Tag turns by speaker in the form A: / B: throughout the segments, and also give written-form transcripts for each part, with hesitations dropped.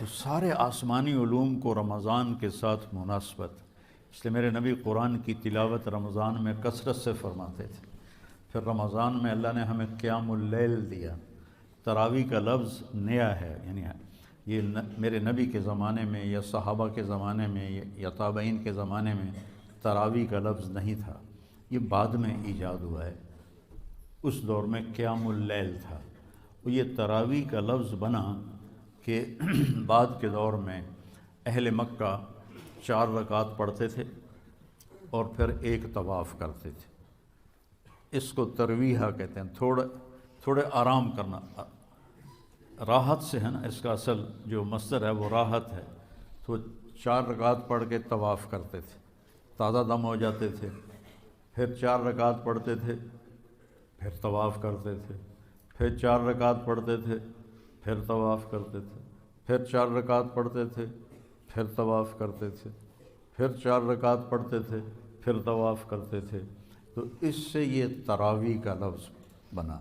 A: تو سارے آسمانی علوم کو رمضان کے ساتھ مناسبت، اس لیے میرے نبی قرآن کی تلاوت رمضان میں کثرت سے فرماتے تھے۔ پھر رمضان میں اللہ نے ہمیں قیام اللیل دیا۔ تراویح کا لفظ نیا ہے، یعنی یہ میرے نبی کے زمانے میں یا صحابہ کے زمانے میں یا تابعین کے زمانے میں تراویح کا لفظ نہیں تھا، یہ بعد میں ایجاد ہوا ہے۔ اس دور میں قیام اللیل تھا، وہ یہ تراویح کا لفظ بنا کہ بعد کے دور میں اہل مکہ 4 رکعت پڑھتے تھے اور پھر ایک طواف کرتے تھے۔ اس کو ترویحہ کہتے ہیں، تھوڑے آرام کرنا، راحت سے ہے نا، اس کا اصل جو مصدر ہے وہ راحت ہے۔ تو 4 رکعت پڑھ کے طواف کرتے تھے، تازہ دم ہو جاتے تھے، پھر 4 رکعت پڑھتے تھے، پھر طواف کرتے تھے، پھر 4 رکعت پڑھتے تھے، پھر طواف کرتے تھے، پھر 4 رکعت پڑھتے تھے، پھر طواف کرتے تھے، پھر 4 رکعت پڑھتے تھے، پھر طواف کرتے تھے۔ تو اس سے یہ تراویح کا لفظ بنا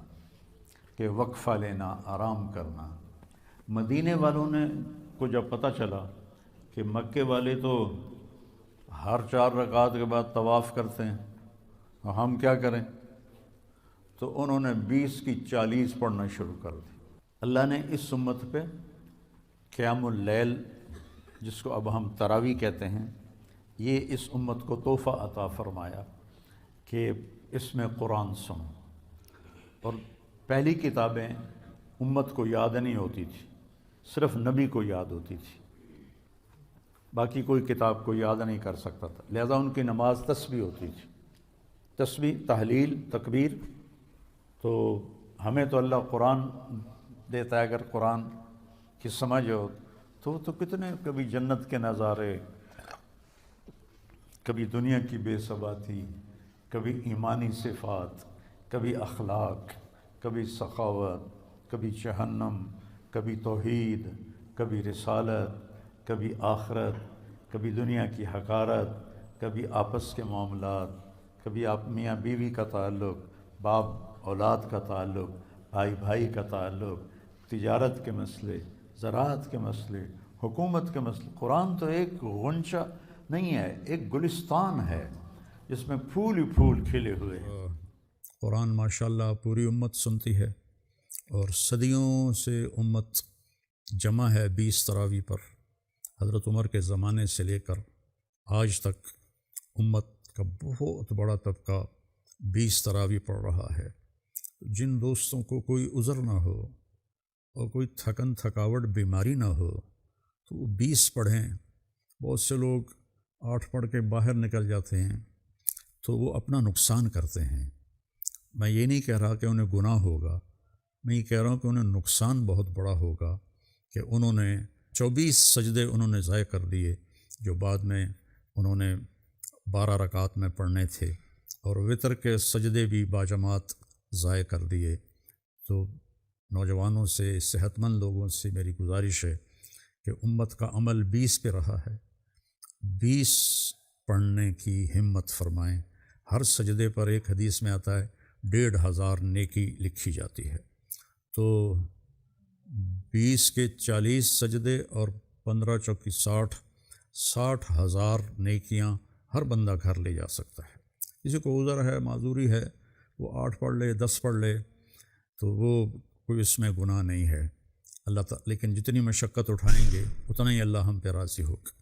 A: کہ وقفہ لینا، آرام کرنا۔ مدینے والوں نے کو جب پتہ چلا کہ مکے والے تو ہر 4 رکعت کے بعد طواف کرتے ہیں، اور ہم کیا کریں، تو انہوں نے 20 کی 40 پڑھنا شروع کر دی۔ اللہ نے اس امت پہ قیام اللیل، جس کو اب ہم تراویح کہتے ہیں، یہ اس امت کو تحفہ عطا فرمایا کہ اس میں قرآن سنو۔ اور پہلی کتابیں امت کو یاد نہیں ہوتی تھی، صرف نبی کو یاد ہوتی تھی، باقی کوئی کتاب کو یاد نہیں کر سکتا تھا، لہذا ان کی نماز تسبیح ہوتی تھی، تسبیح، تحلیل، تکبیر۔ تو ہمیں تو اللہ قرآن دیتا ہے، اگر قرآن کی سمجھ ہو تو کتنے کبھی جنت کے نظارے، کبھی دنیا کی بے ثباتی، کبھی ایمانی صفات، کبھی اخلاق، کبھی سخاوت، کبھی جہنم، کبھی توحید، کبھی رسالت، کبھی آخرت، کبھی دنیا کی حقارت، کبھی آپس کے معاملات، کبھی آپ میاں بیوی کا تعلق، باپ اولاد کا تعلق، بھائی بھائی کا تعلق، تجارت کے مسئلے، زراعت کے مسئلے، حکومت کے مسئلے۔ قرآن تو ایک غنچہ نہیں ہے، ایک گلستان ہے جس میں پھول ہی پھول کھلے ہوئے ہیں۔
B: قرآن ماشاءاللہ پوری امت سنتی ہے، اور صدیوں سے امت جمع ہے 20 تراویح پر۔ حضرت عمر کے زمانے سے لے کر آج تک امت کا بہت بڑا طبقہ 20 تراویح پڑھ رہا ہے۔ جن دوستوں کو کوئی عذر نہ ہو اور کوئی تھکن تھکاوٹ بیماری نہ ہو تو وہ 20 پڑھیں۔ بہت سے لوگ 8 پڑھ کے باہر نکل جاتے ہیں تو وہ اپنا نقصان کرتے ہیں۔ میں یہ نہیں کہہ رہا کہ انہیں گناہ ہوگا، میں یہ کہہ رہا ہوں کہ انہیں نقصان بہت بڑا ہوگا کہ انہوں نے 24 سجدے انہوں نے ضائع کر دیے جو بعد میں انہوں نے 12 رکعت میں پڑھنے تھے، اور وتر کے سجدے بھی باجماعت ضائع کر دیے۔ تو نوجوانوں سے، صحت مند لوگوں سے میری گزارش ہے کہ امت کا عمل 20 پہ رہا ہے، 20 پڑھنے کی ہمت فرمائیں۔ ہر سجدے پر ایک حدیث میں آتا ہے 1500 نیکی لکھی جاتی ہے۔ تو 20 کے 40 سجدے اور 15 چوکی 60,000 نیکیاں ہر بندہ گھر لے جا سکتا ہے۔ کسی کو عذر ہے، معذوری ہے، وہ 8 پڑھ لے، 10 پڑھ لے، تو وہ کوئی اس میں گناہ نہیں ہے۔ اللہ تعالیٰ لیکن جتنی مشقت اٹھائیں گے اتنا ہی اللہ ہم پہ راضی ہوگا۔